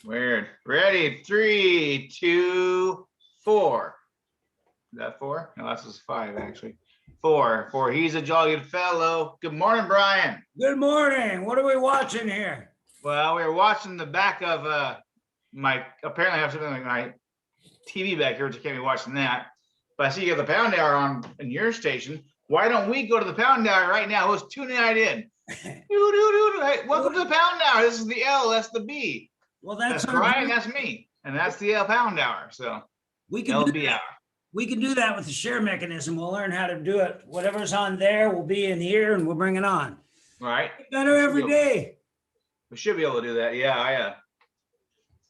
Weird. Ready? 3, 2, 4. Is that 4? No, that's just 5 actually. 4. He's a jolly good fellow. Good morning, Brian. Good morning. What are we watching here? Well, we were watching the back of apparently I have something like my TV back here, which I can't be watching that. But I see you have the Pound Hour on in your station. Why don't we go to the Pound Hour right now? Let's tune right in. Hey, welcome to the Pound Hour. This is the L, that's the B. Well, that's Brian, that's me. And that's the L Pound Hour. So we can LB hour. We can do that with the share mechanism. We'll learn how to do it. Whatever's on there will be in here and we'll bring it on. Right. Better every day. We should be able to do that. Yeah,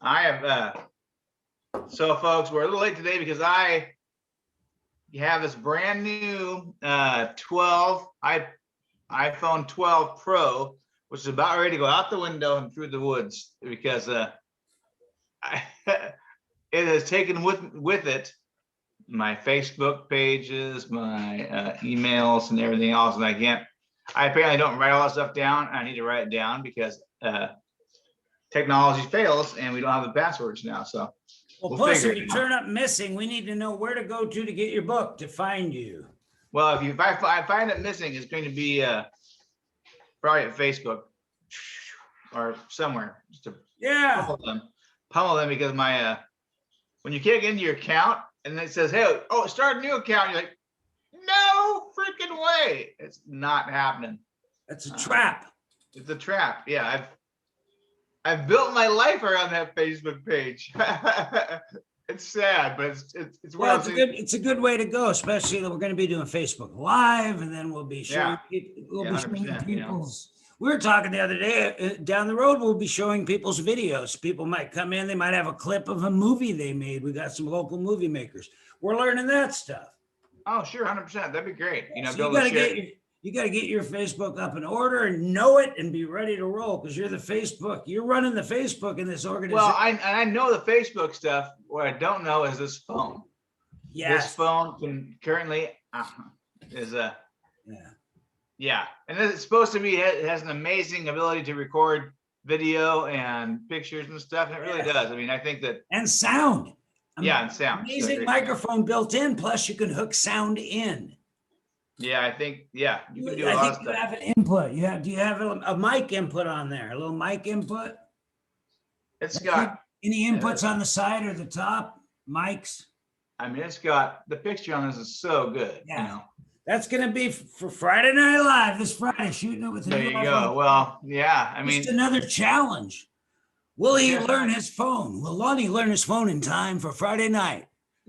I have so folks, we're a little late today because you have this brand new 12 iPhone 12 Pro, which is about ready to go out the window and through the woods because it has taken with it my Facebook pages, my emails, and everything else, and I apparently don't write all that stuff down. I need to write it down because technology fails and we don't have the passwords now. So well plus if you turn up missing, we need to know where to go to get your book to find you. Well, if I find it missing, it's going to be probably at Facebook or somewhere. Just to pummel them because my when you can't get into your account and it says, hey, start a new account, you're like, no freaking way. It's not happening. That's a trap. It's a trap. Yeah, I've built my life around that Facebook page. It's sad, but it's well, it's a good way to go, especially that we're going to be doing Facebook Live, and then we'll be showing people's. We were talking the other day down the road. We'll be showing people's videos. People might come in. They might have a clip of a movie they made. We got some local movie makers. We're learning that stuff. Oh, sure, 100%. That'd be great. You got to get your Facebook up in order and know it and be ready to roll because you're the Facebook. You're running the Facebook in this organization. Well, I know the Facebook stuff. What I don't know is this phone. Yes. This phone can currently is a and it's supposed to be. It has an amazing ability to record video and pictures and stuff, and it really does. I mean, I think that and sound. And sound. Amazing microphone built in. Plus, you can hook sound in. Yeah, I think you can do a lot of stuff. You have an input. Do you have a mic input on there? A little mic input. It's got any inputs on the side or the top mics. I mean, it's got the picture on this is so good. Yeah. You know. That's gonna be for Friday Night Live this Friday. Shooting it with. There you go. Well, yeah. I mean, just another challenge. Will he learn his phone? Will Lonnie learn his phone in time for Friday night?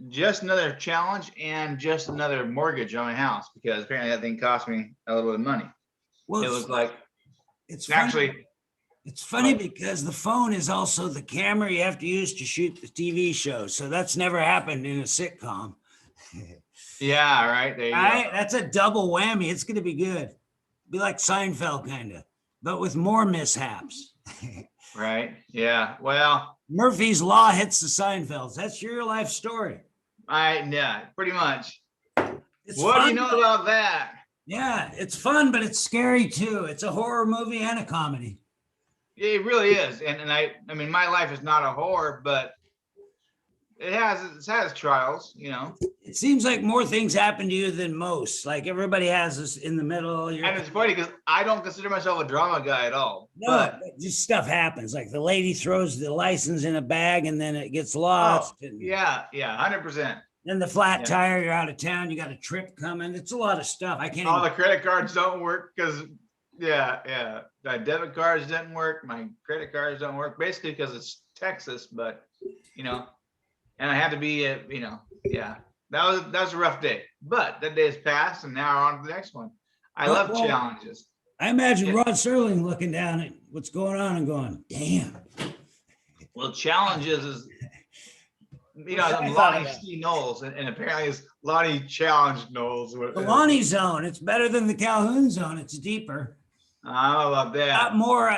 Just another challenge and just another mortgage on my house because apparently that thing cost me a little bit of money. Well, it was like it's actually it's funny because the phone is also the camera you have to use to shoot the TV show. So that's never happened in a sitcom. Yeah, right. There you go. That's a double whammy. It's gonna be good. Be like Seinfeld kind of, but with more mishaps. Right. Yeah. Well, Murphy's Law hits the Seinfelds. That's your life story. Pretty much. What do you know about that? Yeah, it's fun, but it's scary too. It's a horror movie and a comedy. Yeah, it really is. And I mean, my life is not a horror, but it has trials, you know. It seems like more things happen to you than most. Like everybody has this in the middle. And it's funny because I don't consider myself a drama guy at all. No, but just stuff happens. Like the lady throws the license in a bag and then it gets lost. Yeah, 100%. Then the flat tire, you're out of town. You got a trip coming. It's a lot of stuff. I can't. All the credit cards don't work because, my debit cards didn't work. My credit cards don't work. Basically because it's Texas, but and I had to be, that was a rough day. But that day has passed, and now we're on to the next one. I love challenges. I imagine Rod Serling looking down at what's going on and going, damn. Well, challenges is, Lonnie C. Knowles, and apparently it's Lonnie challenged Knowles. The Lonnie zone, it's better than the Calhoun zone. It's deeper. I love that.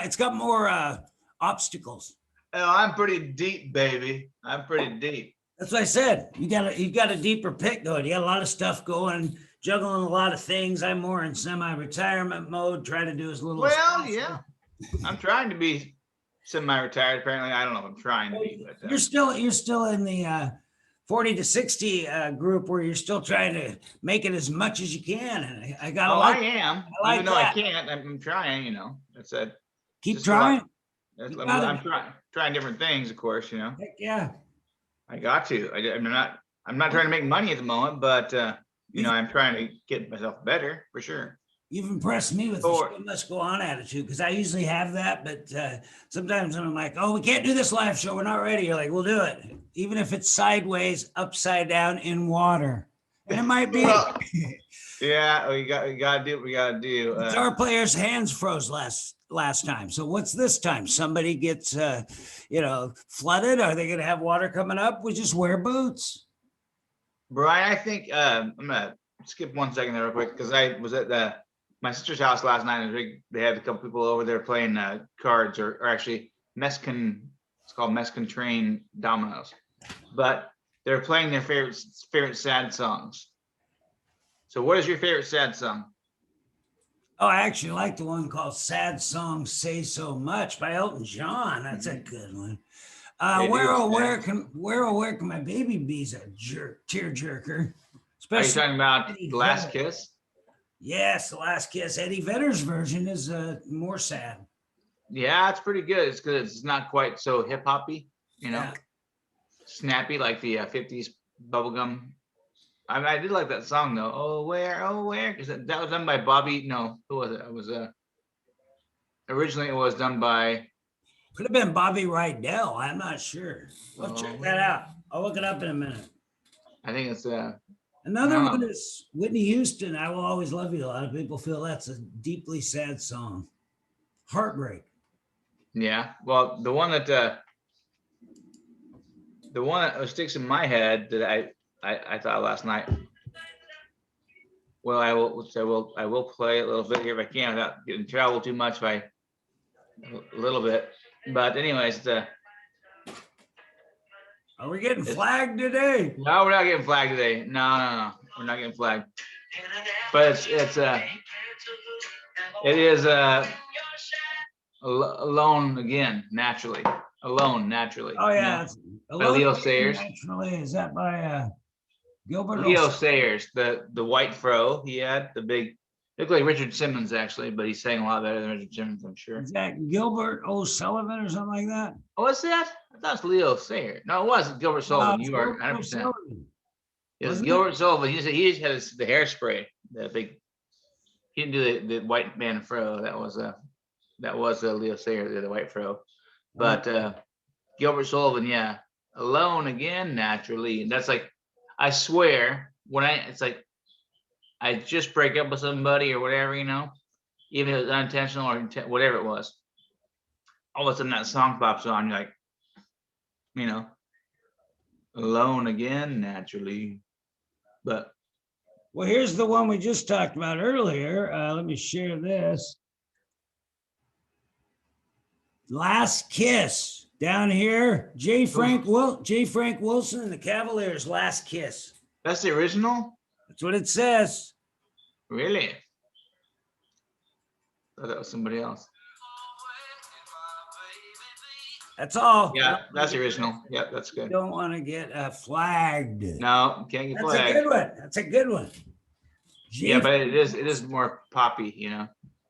It's got more obstacles. Oh, I'm pretty deep, baby. I'm pretty deep. That's what I said. You got a deeper pick going. You got a lot of stuff going, juggling a lot of things. I'm more in semi-retirement mode, trying to do as little. Well, yeah. I'm trying to be semi-retired. Apparently, I don't know if I'm trying to be, but you're still in the 40 to 60 group where you're still trying to make it as much as you can. And I gotta I am, like even though that. I can't. I'm trying. You know, that's a Keep trying. I'm trying different things, of course. You know. Heck yeah. I got to. I'm not trying to make money at the moment, but you know, I'm trying to get myself better for sure. You've impressed me with the show must go on attitude, because I usually have that, but sometimes I'm like, oh, we can't do this live show. We're not ready. You're like, we'll do it. Even if it's sideways, upside down in water. And it might be. Well, yeah, we got to do what we got to do. Guitar player's hands froze last time. So what's this time? Somebody gets, flooded? Are they going to have water coming up? We just wear boots. Brian, I think I'm going to skip 1 second there real quick, because I was at my sister's house last night, and they had a couple people over there playing cards, or actually it's called Meskin Train Dominoes, but they're playing their favorite sad songs. So what is your favorite sad song? Oh, I actually like the one called Sad Songs Say So Much by Elton John. That's a good one. Where can my baby be's a tear jerker? Are you talking about The Last Kiss? Yes, The Last Kiss. Eddie Vedder's version is more sad. Yeah, it's pretty good. It's because it's not quite so hip hoppy, you know, snappy like the 50s bubblegum. I did like that song though. Oh where? Because that was done by Bobby. No, who was it? It was originally it was done by. Could have been Bobby Rydell. I'm not sure. We'll check that out. I'll look it up in a minute. I think it's another one is Whitney Houston. I Will Always Love You. A lot of people feel that's a deeply sad song. Heartbreak. Yeah. Well, the one that sticks in my head that I thought last night. Well, I will play a little bit here if I can without getting in trouble too much by a little bit. But anyways, are we getting flagged today? No, we're not getting flagged today. No, we're not getting flagged. But it is Alone Again, Naturally. Alone Naturally. Oh yeah, by Leo Sayers. Naturally, is that by Gilbert? Leo Sayers, the white fro he had, the big, looked like Richard Simmons actually, but he sang a lot better than Richard Simmons, I'm sure. Is that Gilbert O'Sullivan or something like that? Oh, what's that? I thought it was Leo Sayers. No, it wasn't Gilbert Sullivan. You are 100%. It was Gilbert Sullivan. He just had the hairspray, the big. He didn't do the white man fro. That was Leo Sayers, the white fro. But Gilbert Sullivan, yeah, Alone Again, Naturally. And that's like, I swear, it's like I just break up with somebody or whatever, you know, even if it was unintentional or whatever it was. All of a sudden that song pops on, you're like, you know, Alone Again, Naturally. But well, here's the one we just talked about earlier. Let me share this. Last Kiss down here. J. Frank Wilson and the Cavaliers. Last Kiss. That's the original? That's what it says. Really? I thought that was somebody else. That's all. Yeah, that's the original. Yeah, that's good. Don't want to get flagged. No, can't get flagged. That's a good one. That's a good one. Yeah, but it is more poppy, you know.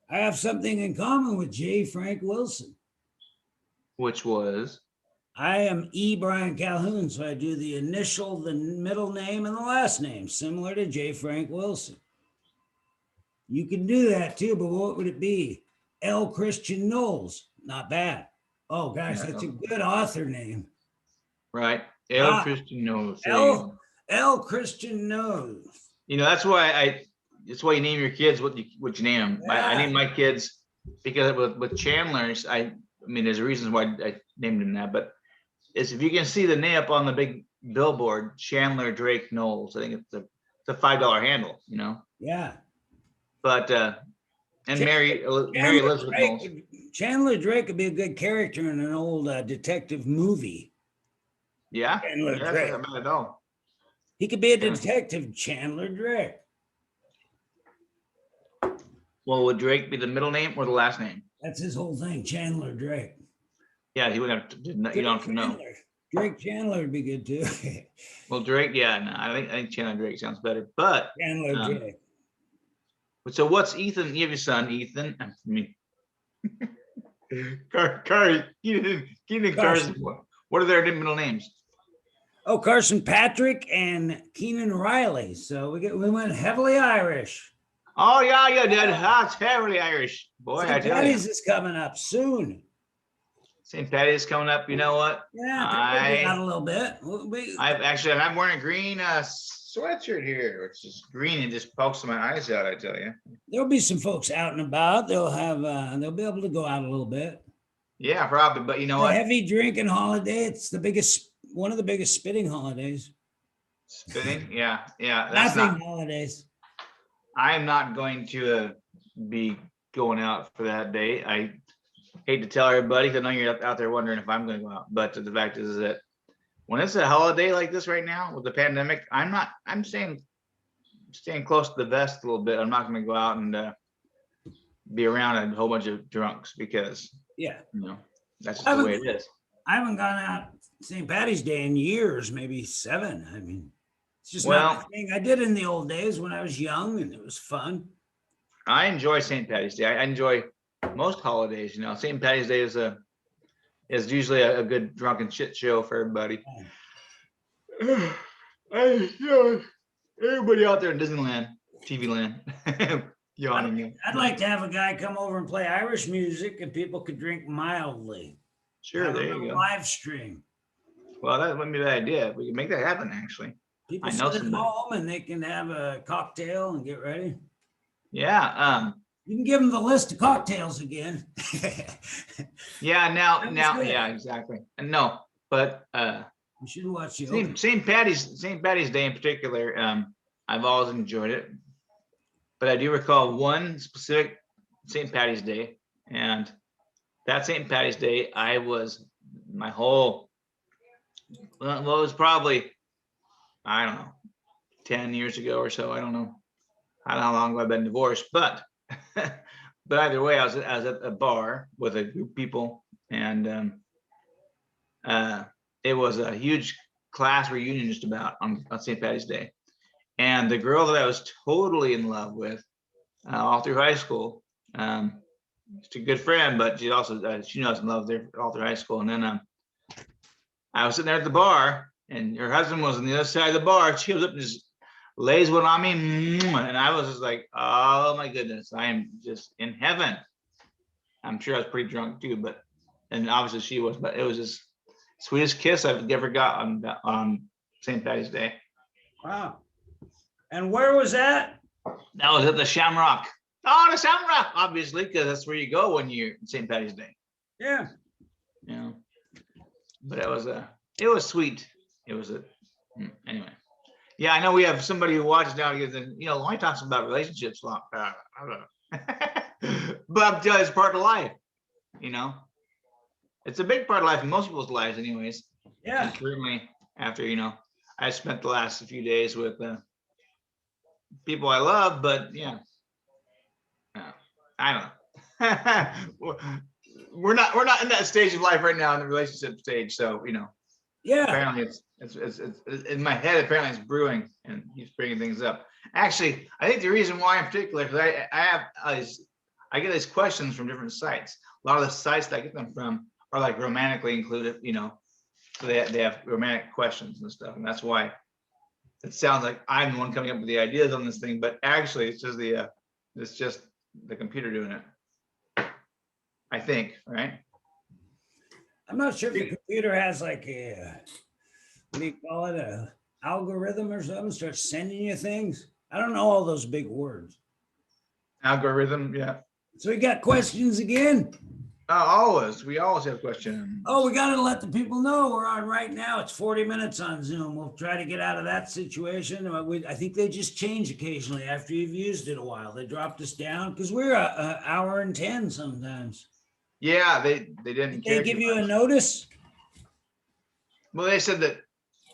I have something in common with J. Frank Wilson. Which was? I am E. Brian Calhoun, so I do the initial, the middle name, and the last name, similar to J. Frank Wilson. You can do that too, but what would it be? L. Christian Knowles. Not bad. Oh gosh, that's a good author name. Right. L. Christian Knowles. L. Christian Knowles. You know, that's why you name your kids what you name them. Yeah. I named my kids because with Chandler's, I mean, there's reasons why I named him that, but it's if you can see the name up on the big billboard, Chandler Drake Knowles. I think it's a $5 handle, you know? Yeah. But and Mary Elizabeth Knowles. Chandler Drake would be a good character in an old detective movie. Yeah. Chandler Drake. Not at all. He could be a detective, Chandler Drake. Well, would Drake be the middle name or the last name? That's his whole thing, Chandler Drake. Yeah, he would have to, you don't have to know. Drake Chandler would be good too. Well, Drake, yeah, no, I think Chandler Drake sounds better, but Chandler Drake. So what's Ethan? You have your son, Ethan. I mean, Keenan Carson. What are their middle names? Oh, Carson Patrick and Keenan Riley. So we went heavily Irish. Oh yeah, that's heavily Irish. Boy, St. Patty's is coming up soon. St. Patty's coming up. You know what? Yeah, out a little bit. I'm wearing a green sweatshirt here, which is green and just pokes my eyes out. I tell you, there'll be some folks out and about. They'll be able to go out a little bit. Yeah, probably. But you know what? Heavy drinking holiday. It's one of the biggest spitting holidays. Spitting, yeah. That's not holidays. I am not going to be going out for that day. I hate to tell everybody, because I know you're out there wondering if I'm going to go out. But the fact is that when it's a holiday like this right now with the pandemic, I'm staying close to the vest a little bit. I'm not going to go out and be around a whole bunch of drunks because, that's just the way it is. I haven't gone out St. Patty's Day in years, maybe 7. I mean, it's just not my thing. I did in the old days when I was young and it was fun. I enjoy St. Patty's Day. I enjoy most holidays. St. Patty's Day is usually a good drunken shit show for everybody. Everybody out there in Disneyland, TV land, yawning. I'd like to have a guy come over and play Irish music and people could drink mildly. Sure, there you go. Live stream. Well, that wouldn't be a bad idea. We can make that happen, actually. People sit at home and they can have a cocktail and get ready. Yeah. You can give them the list of cocktails again. Yeah, exactly. And no, but you should watch St. Patty's Day in particular. I've always enjoyed it, but I do recall one specific St. Patty's Day, and that St. Patty's Day, it was probably, I don't know, 10 years ago or so. I don't know how long I've been divorced, but either way, I was at a bar with a group of people, and it was a huge class reunion just about on St. Patty's Day. And the girl that I was totally in love with all through high school, she's a good friend, but she also she knows in love there all through high school. And then I was sitting there at the bar, and her husband was on the other side of the bar. She was up and just lays one on me, and I was just like, oh my goodness, I am just in heaven. I'm sure I was pretty drunk too, and obviously she was, but it was just sweetest kiss I've ever got on St. Patty's Day. Wow. And where was that? That was at the Shamrock. Oh, the Shamrock, obviously, because that's where you go when you're St. Patty's Day. Yeah. But it was sweet. It was anyway. Yeah, I know we have somebody who watches now because only talks about relationships a lot. I don't know. But I'm telling you, it's part of life. It's a big part of life in most people's lives, anyways. Yeah. And certainly after I spent the last few days with people I love, but I don't know. we're not in that stage of life right now, in the relationship stage. So Yeah. Apparently it's in my head. Apparently it's brewing, and he's bringing things up. Actually, I think the reason why in particular, because I get these questions from different sites. A lot of the sites that I get them from are like romantically included, so they have romantic questions and stuff, and that's why it sounds like I'm the one coming up with the ideas on this thing. But actually, it's just the computer doing it. I think, right? I'm not sure if the computer has like what do you call it, a algorithm or something, starts sending you things. I don't know all those big words. Algorithm, yeah. So we got questions again? We always have questions. Oh, we got to let the people know we're on right now. It's 40 minutes on Zoom. We'll try to get out of that situation. I think they just change occasionally after you've used it a while. They dropped us down because we're an hour and 10 sometimes. Yeah, they didn't. Did they give you a notice? Well, they said that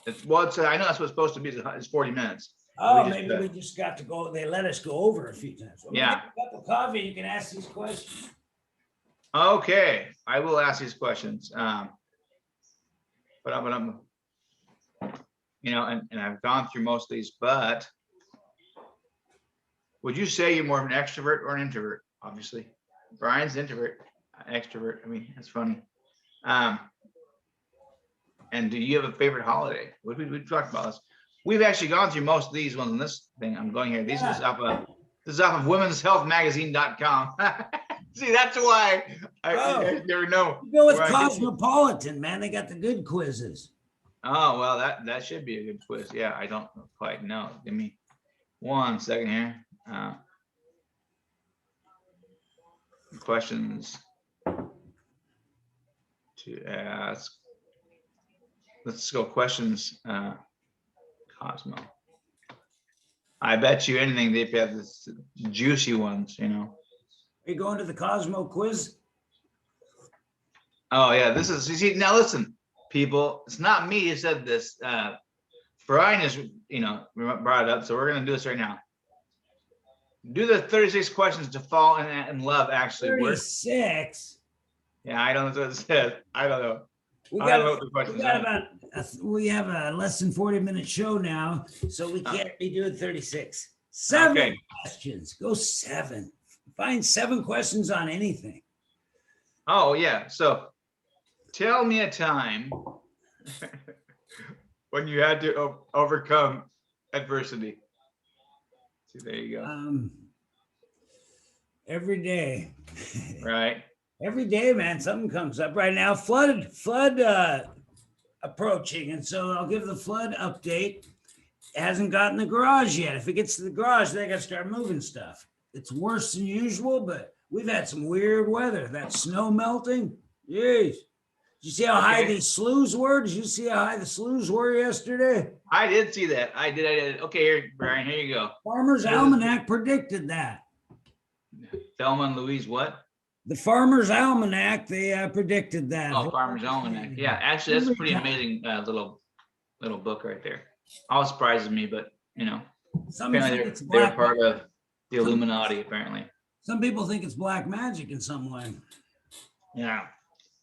I know that's what's supposed to be. It's 40 minutes. Oh, maybe we just got to go. They let us go over a few times. Yeah. Get a cup of coffee. You can ask these questions. Okay, I will ask these questions. But I'm, and I've gone through most of these, but would you say you're more of an extrovert or an introvert? Obviously, Brian's introvert, extrovert. I mean, that's funny. And do you have a favorite holiday? We talked about this. We've actually gone through most of these ones in this thing. I'm going here. This is off of womenshealthmagazine.com. See, that's why I never know. Go with Cosmopolitan, man. They got the good quizzes. Oh, well, that should be a good quiz. Yeah, I don't quite know. Give me 1 second here. Questions to ask. Let's go questions. Cosmo. I bet you anything they've got this juicy ones, Are you going to the Cosmo quiz? Oh yeah, this is, you see, now listen, people, it's not me who said this. Brian is, brought it up, so we're gonna do this right now. Do the 36 questions to fall in love actually 36? Yeah, I don't know what it said. I don't know. We have a less than 40-minute show now, so we can't be doing 36. 7 questions. Go 7. Find 7 questions on anything. Oh yeah. So tell me a time when you had to overcome adversity. See, there you go. Every day. Right. Every day, man, something comes up. Right now, flood approaching, and so I'll give the flood update. It hasn't gotten the garage yet. If it gets to the garage, they got to start moving stuff. It's worse than usual, but we've had some weird weather. That snow melting, jeez. Did you see how high these sloughs were? Did you see how high the sloughs were yesterday? I did see that. I did. Okay, here, Brian, here you go. Farmer's Almanac predicted that. Thelma and Louise, what? The Farmer's Almanac, they predicted that. Oh, Farmer's Almanac. Yeah, actually, that's a pretty amazing little book right there. All surprises me, but apparently they're part of the Illuminati. Apparently, some people think it's black magic in some way. Yeah,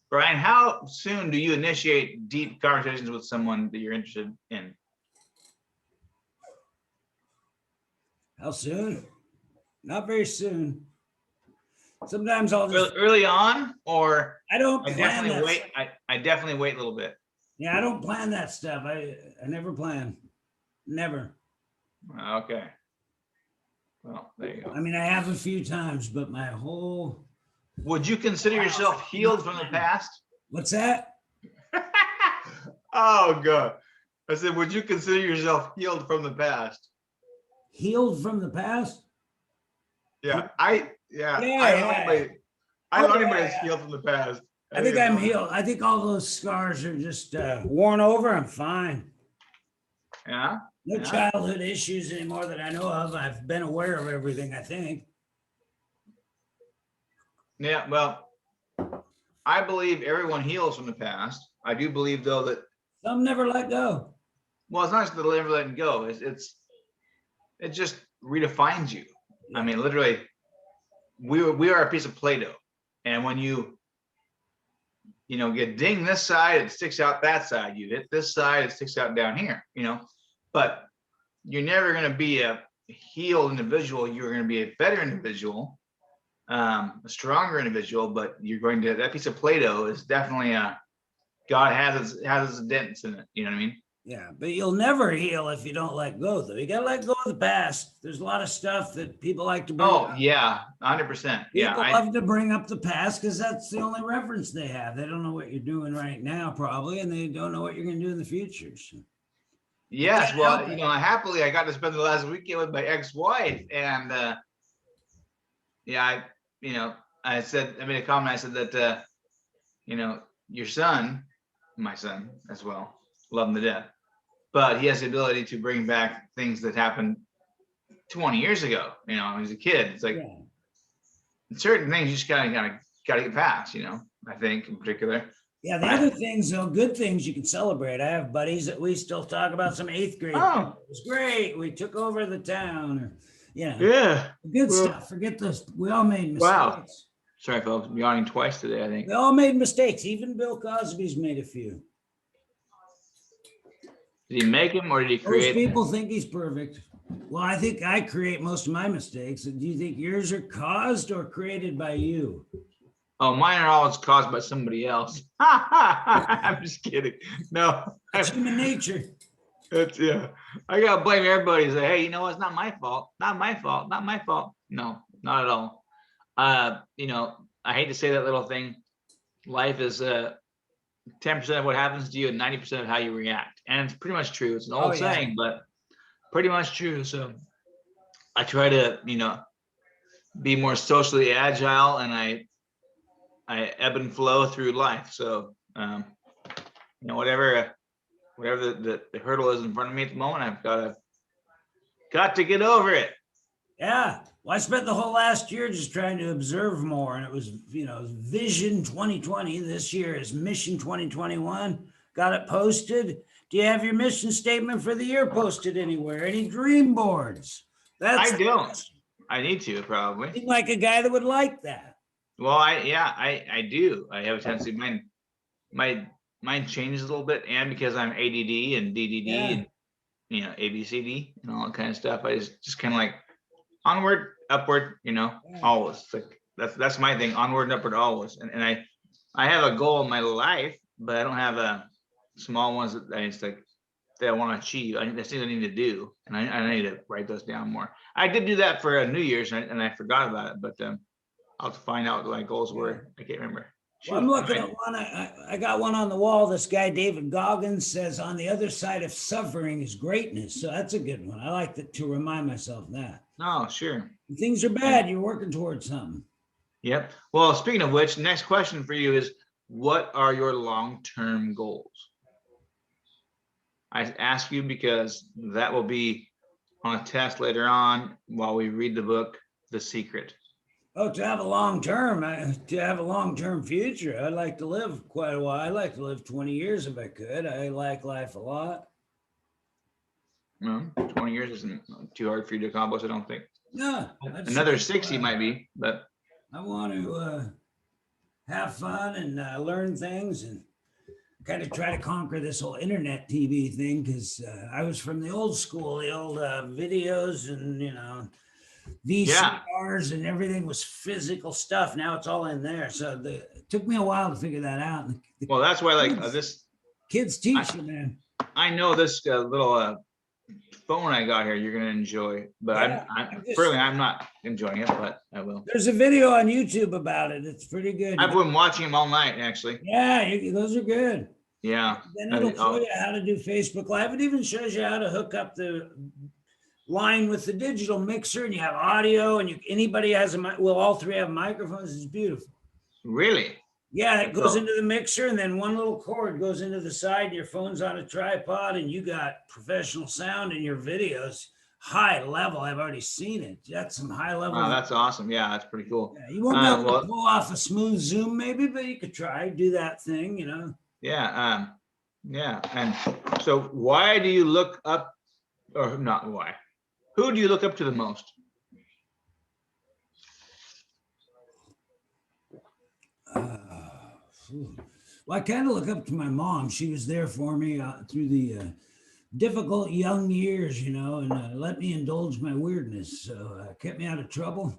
Brian, how soon do you initiate deep conversations with someone that you're interested in? How soon? Not very soon. Sometimes I'll just early on, or I definitely wait. I definitely wait a little bit. Yeah, I don't plan that stuff. I never plan. Never. Okay. Well, there you go. I mean, I have a few times, but my whole. Would you consider yourself healed from the past? What's that? Oh God! I said, would you consider yourself healed from the past? Healed from the past? Yeah, I don't know anybody that's healed from the past. I think I'm healed. I think all those scars are just worn over. I'm fine. Yeah. No childhood issues anymore that I know of. I've been aware of everything, I think. Yeah, well, I believe everyone heals from the past. I do believe, though, that some never let go. Well, it's not just that never letting go. It just redefines you. Yeah. I mean, literally, we are a piece of Play-Doh, and when you get dinged this side, it sticks out that side. You hit this side, it sticks out down here. But you're never going to be a healed individual. You're going to be a better individual, a stronger individual. But that piece of Play-Doh is definitely God has its dents in it. You know what I mean? Yeah, but you'll never heal if you don't let go, though. You got to let go of the past. There's a lot of stuff that people like to bring up. Oh, yeah, 100%. Yeah, people love to bring up the past because that's the only reference they have. They don't know what you're doing right now, probably, and they don't know what you're going to do in the future. So. Yes, well, happily, I got to spend the last weekend with my ex-wife, and I made a comment. I said that, your son, my son as well, love him to death, but he has the ability to bring back things that happened 20 years ago. When he was a kid. It's like certain things you just gotta get past. I think in particular. Yeah, the other things, though, good things you can celebrate. I have buddies that we still talk about some 8th grade. Oh, it was great. We took over the town. Yeah. Good stuff. Forget this. We all made mistakes. Wow. Sorry, folks. I'm yawning twice today, I think. We all made mistakes. Even Bill Cosby's made a few. Did he make them or did he create Most people think he's perfect. Well, I think I create most of my mistakes. Do you think yours are caused or created by you? Oh, mine are always caused by somebody else. I'm just kidding. No. It's human nature. That's, yeah. I got to blame everybody. Say, hey, you know what? It's not my fault. Not my fault. Not my fault. No, not at all. You know, I hate to say that little thing. Life is 10% of what happens to you and 90% of how you react. And it's pretty much true. It's an old saying, but pretty much true. So I try to, you know, be more socially agile, and I ebb and flow through life. So, you know, whatever the hurdle is in front of me at the moment, I've got to get over it. Yeah. Well, I spent the whole last year just trying to observe more, and it was, you know, Vision 2020. This year is Mission 2021. Got it posted. Do you have your mission statement for the year posted anywhere? Any dream boards? I don't. I need to probably. Seem like a guy that would like that. Well, I do. I have a tendency. Mine changes a little bit, and because I'm ADD and DDD and, you know, ABCD and all that kind of stuff, I just kind of like onward, upward, you know, always. Like that's my thing. Onward and upward always. And I have a goal in my life, but I don't have a small ones that I want to achieve. That's things I need to do, and I need to write those down more. I did do that for New Year's, and I forgot about it, but I'll have to find out what my goals were. I can't remember. Well, I'm looking at one. I got one on the wall. This guy, David Goggins, says, on the other side of suffering is greatness. So that's a good one. I like to remind myself that. Oh, sure. When things are bad, you're working towards something. Yep. Well, speaking of which, next question for you is, what are your long-term goals? I ask you because that will be on a test later on while we read the book, The Secret. Oh, to have a long-term future, I'd like to live quite a while. I'd like to live 20 years if I could. I like life a lot. No, 20 years isn't too hard for you to accomplish, I don't think. No. Another 60 might be, but. I want to have fun and learn things and kind of try to conquer this whole internet TV thing, because I was from the old school, the old videos and, you know, VCRs and everything was physical stuff. Now it's all in there. So it took me a while to figure that out. Well, that's why this kids teach you, man. I know this little phone I got here you're going to enjoy, but I'm not enjoying it, but I will. There's a video on YouTube about it. It's pretty good. I've been watching them all night, actually. Yeah, those are good. Yeah. Then it'll show you how to do Facebook Live. It even shows you how to hook up the line with the digital mixer, and you have audio, and anybody has all three have microphones. It's beautiful. Really? Yeah, it goes into the mixer, and then one little cord goes into the side, and your phone's on a tripod, and you got professional sound in your videos, high level. I've already seen it. That's some high level. Oh, that's awesome. Yeah, that's pretty cool. Yeah, you won't be able to pull off a smooth zoom maybe, but you could try, do that thing, you know? Yeah. Yeah. And so why do you look up, or not why? Who do you look up to the most? Well, I kind of look up to my mom. She was there for me through the difficult young years, you know, and let me indulge my weirdness. So kept me out of trouble,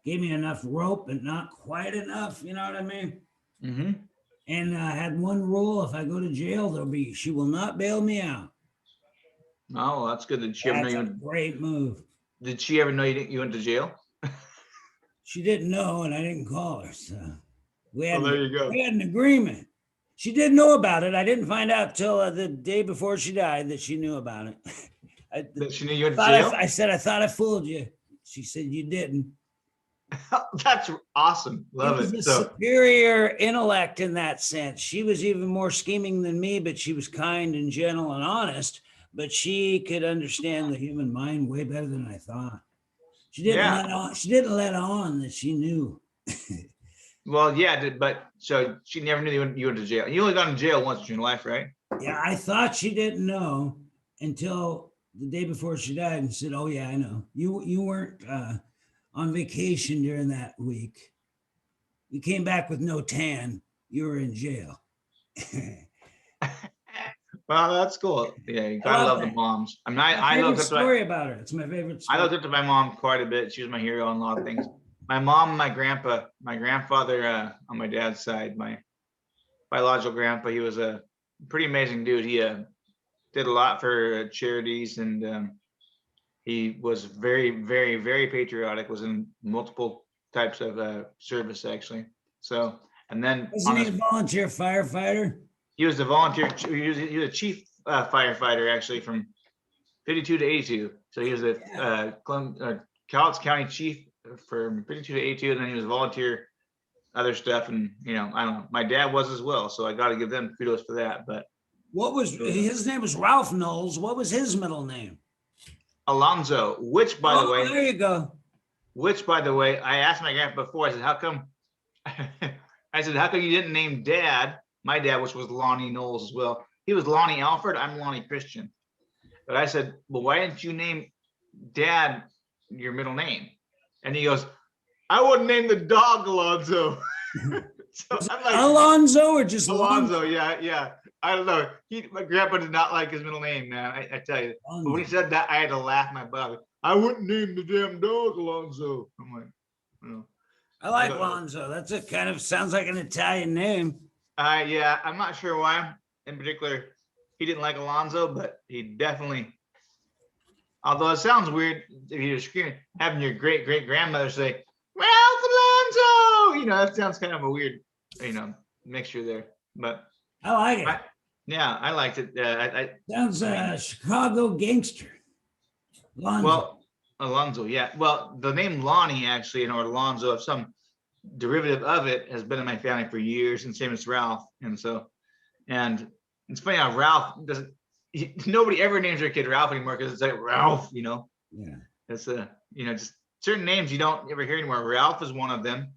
gave me enough rope, but not quite enough. You know what I mean? Mm-hmm. And I had one rule: if I go to jail, she will not bail me out. Oh, well, that's good. Did she ever know you went? Great move. Did she ever know you went to jail? She didn't know, and I didn't call her. So there you go. We had an agreement. She didn't know about it. I didn't find out till the day before she died that she knew about it. That she knew you went to jail? I said, I thought I fooled you. She said, you didn't. That's awesome. Love it. She was a superior intellect in that sense. She was even more scheming than me, but she was kind and gentle and honest. But she could understand the human mind way better than I thought. She didn't let on that she knew. Well, yeah, but so she never knew you went to jail. You only got in jail once in your life, right? Yeah, I thought she didn't know until the day before she died, and said, "Oh yeah, I know. You weren't on vacation during that week." you came back with no tan, you were in jail. Well, that's cool. Yeah, you gotta love the moms. I mean, I looked up story about her. It's my favorite story. I looked up to my mom quite a bit. She was my hero in a lot of things. My mom, my grandpa, my grandfather on my dad's side, my biological grandpa, he was a pretty amazing dude. He did a lot for charities, and he was very, very, very patriotic. Was in multiple types of service actually. So, and then wasn't he a volunteer firefighter? He was a volunteer. He was a chief firefighter actually from 52 to 82. So he was a Cowlitz County chief from 52 to 82, and then he was volunteer other stuff. And I don't know. My dad was as well, so I got to give them kudos for that. But what was his name? Was Ralph Knowles. What was his middle name? Alonzo. Which, by the way, there you go. Which, by the way, I asked my grandpa before. I said, "How come?" I said, "How come you didn't name Dad?" My dad, which was Lonnie Knowles as well. He was Lonnie Alfred. I'm Lonnie Christian. But I said, "Well, why didn't you name Dad your middle name?" And he goes, "I wouldn't name the dog Alonzo." So I'm like, Alonzo or just Alonzo? Yeah. I don't know. My grandpa did not like his middle name, man. I tell you. But when he said that, I had to laugh my butt off. I wouldn't name the damn dog Alonzo. I'm like, I like Alonzo. That's it. Kind of sounds like an Italian name. Yeah, I'm not sure why in particular he didn't like Alonzo, but he definitely, although it sounds weird if you're screaming, having your great grandmother say, "Ralph Alonzo," that sounds kind of a weird, mixture there. But I like it. I liked it. Sounds Chicago gangster. Alonzo. Well, Alonzo, yeah. Well, the name Lonnie actually, or Alonzo, of some derivative of it, has been in my family for years, and same as Ralph. And it's funny how Ralph doesn't. Nobody ever names their kid Ralph anymore because it's like Ralph. Yeah. It's just certain names you don't ever hear anymore. Ralph is one of them.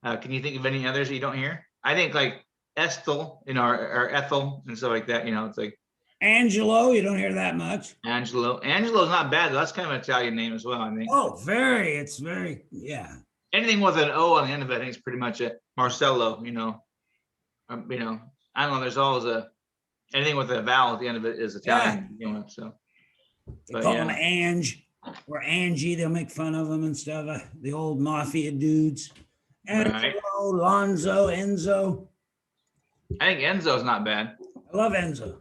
Can you think of any others that you don't hear? I think like Ethel, or Ethel and stuff like that. It's like Angelo. You don't hear that much. Angelo's not bad. That's kind of an Italian name as well, I think. Oh, very. It's very, yeah. Anything with an O on the end of it, I think it's pretty much a Marcello. I don't know. There's always anything with a vowel at the end of it is Italian. Yeah. They call them Ange or Angie. They'll make fun of them and stuff. The old mafia dudes. Angelo, Lonzo, Enzo. I think Enzo's not bad. I love Enzo.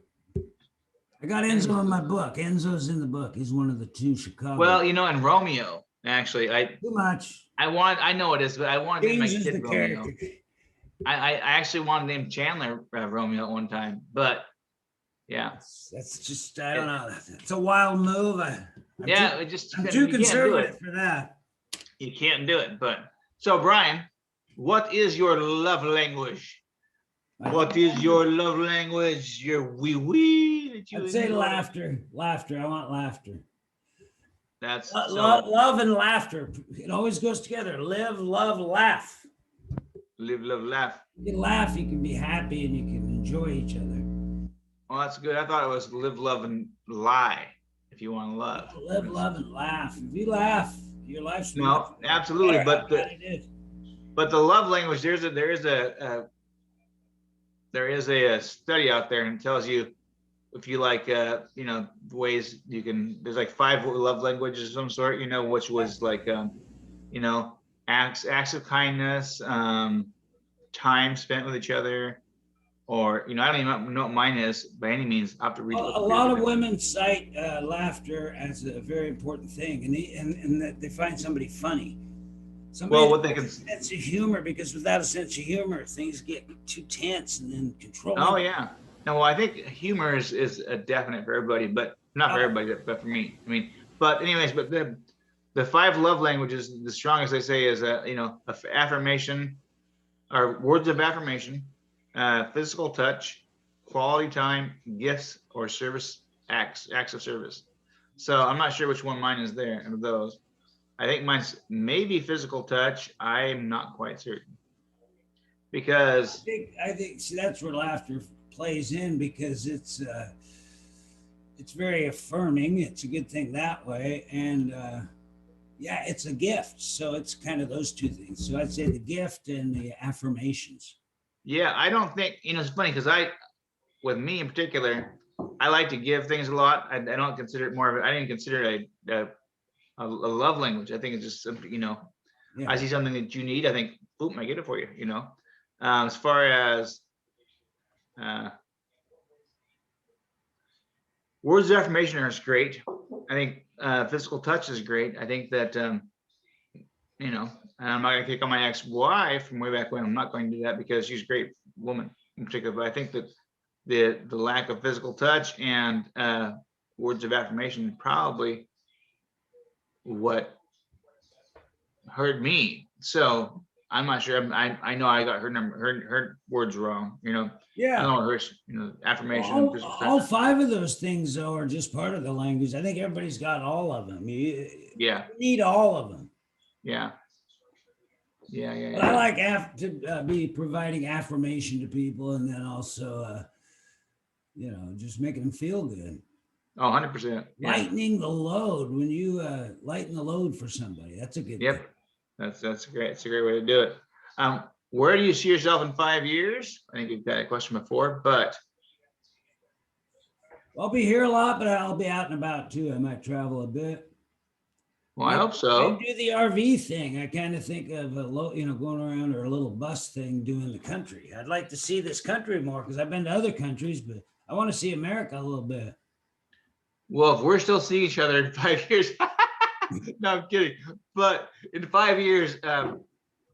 I got Enzo in my book. Enzo's in the book. He's one of the two Chicago. Well, and Romeo, actually, too much. I know it is, but I want to name my kid Romeo. I actually wanted to name Chandler Romeo at one time, but yeah. That's just, I don't know. It's a wild move. I'm too conservative for that. You can't do it, but so Brian, what is your love language? What is your love language? Your wee. I'd say laughter. Laughter. I want laughter. That's love and laughter. It always goes together. Live, love, laugh. Live, love, laugh. You can laugh, you can be happy, and you can enjoy each other. Well, that's good. I thought it was live, love, and lie. If you want to love. Live, love, and laugh. If you laugh, your life's no, absolutely. But the love language, there is a study out there, and it tells you if you like, ways you can. There's like 5 love languages of some sort. Which was like, acts of kindness, time spent with each other, or I don't even know what mine is by any means. I have to read. A lot of women cite laughter as a very important thing, and that they find somebody funny. What they can sense of humor, because without a sense of humor, things get too tense and then control. Oh yeah. No, well, I think humor is a definite for everybody, but not for everybody, but for me. But anyways, but the 5 love languages, the strongest they say is affirmation, or words of affirmation, physical touch, quality time, gifts, or service acts of service. So I'm not sure which one mine is there of those. I think mine's maybe physical touch. I'm not quite certain, because I think see, that's where laughter plays in, because it's very affirming. It's a good thing that way, and Yeah, it's a gift. So it's kind of those two things. So I'd say the gift and the affirmations. Yeah, I don't think, it's funny because with me in particular, I like to give things a lot. I don't consider it more of I didn't consider it a love language. I think it's just something, Yeah. I see something that you need. I think, boom, I get it for you, as far as words of affirmation are great. I think physical touch is great. I think that, and I'm not going to kick on my ex-wife from way back when. I'm not going to do that because she's a great woman in particular. But I think that the lack of physical touch and words of affirmation probably what hurt me. So I'm not sure. I know I got her words wrong. Yeah. I don't know her affirmation. All 5 of those things though are just part of the language. I think everybody's got all of them. You need all of them. Yeah. But I like to be providing affirmation to people, and then also, just making them feel good. Oh, 100%. Yeah. Lightening the load. When you lighten the load for somebody, that's a good thing. That's great. It's a great way to do it. Where do you see yourself in 5 years? I think you've got a question before, but I'll be here a lot, but I'll be out and about too. I might travel a bit. Well, I hope so. I do the RV thing. I kind of think of going around, or a little bus thing doing the country. I'd like to see this country more because I've been to other countries, but I want to see America a little bit. Well, if we're still seeing each other in 5 years, no, I'm kidding. But in 5 years,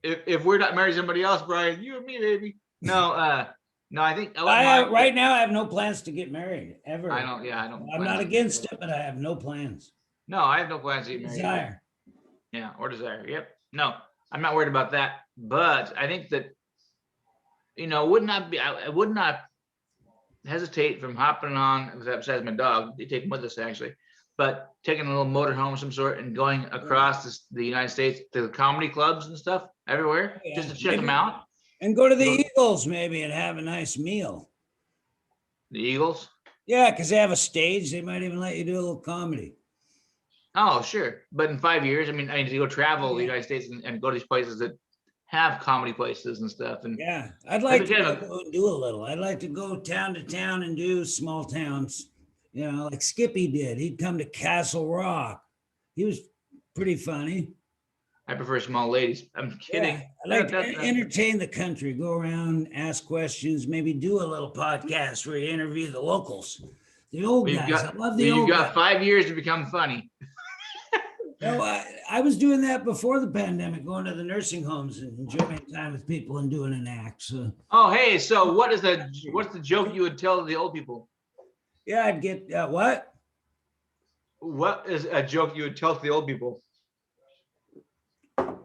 if we're not married to somebody else, Brian, you and me, baby. No, I think right now I have no plans to get married ever. I don't. Yeah, I don't. I'm not against it, but I have no plans. No, I have no plans to get married. Desire. Yeah, or desire. Yep. No, I'm not worried about that. But I think that, I would not hesitate from hopping on, besides my dog, they take him with us actually, but taking a little motorhome of some sort and going across the United States to the comedy clubs and stuff everywhere, just to check them out. And go to the Eagles maybe and have a nice meal. The Eagles? Yeah, because they have a stage. They might even let you do a little comedy. Oh, sure. But in 5 years, I need to go travel the United States and go to these places that have comedy places and stuff. And yeah, I'd like to go and do a little. I'd like to go town to town and do small towns, like Skippy did. He'd come to Castle Rock. He was pretty funny. I prefer small ladies. I'm kidding. Yeah, I like to entertain the country, go around, ask questions, maybe do a little podcast where you interview the locals, the old guys. I love the old guys. You've got 5 years to become funny. No, I was doing that before the pandemic, going to the nursing homes and enjoying time with people and doing an act. So. Oh, hey, so what's the joke you would tell the old people? Yeah, I'd get what? What is a joke you would tell to the old people?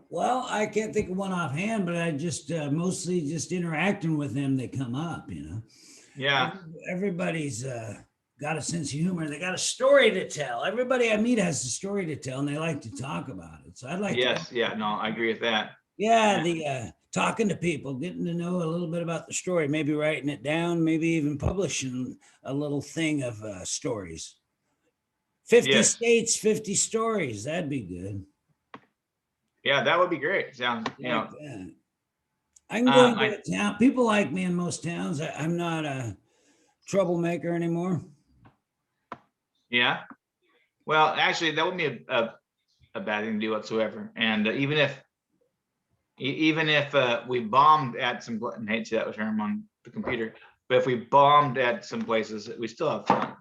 Well, I can't think of one offhand, but I just mostly just interacting with them. They come up, Yeah. Everybody's got a sense of humor. They got a story to tell. Everybody I meet has a story to tell, and they like to talk about it. So I'd like. Yes. Yeah. No, I agree with that. Yeah. The talking to people, getting to know a little bit about the story, maybe writing it down, maybe even publishing a little thing of stories. 50 states, 50 stories. That'd be good. Yeah, that would be great. I can go into a town. People like me in most towns. I'm not a troublemaker anymore. Yeah. Well, actually, that wouldn't be a bad thing to do whatsoever. And even if we bombed at some, and I hate to say that term on the computer, but if we bombed at some places, we still have fun,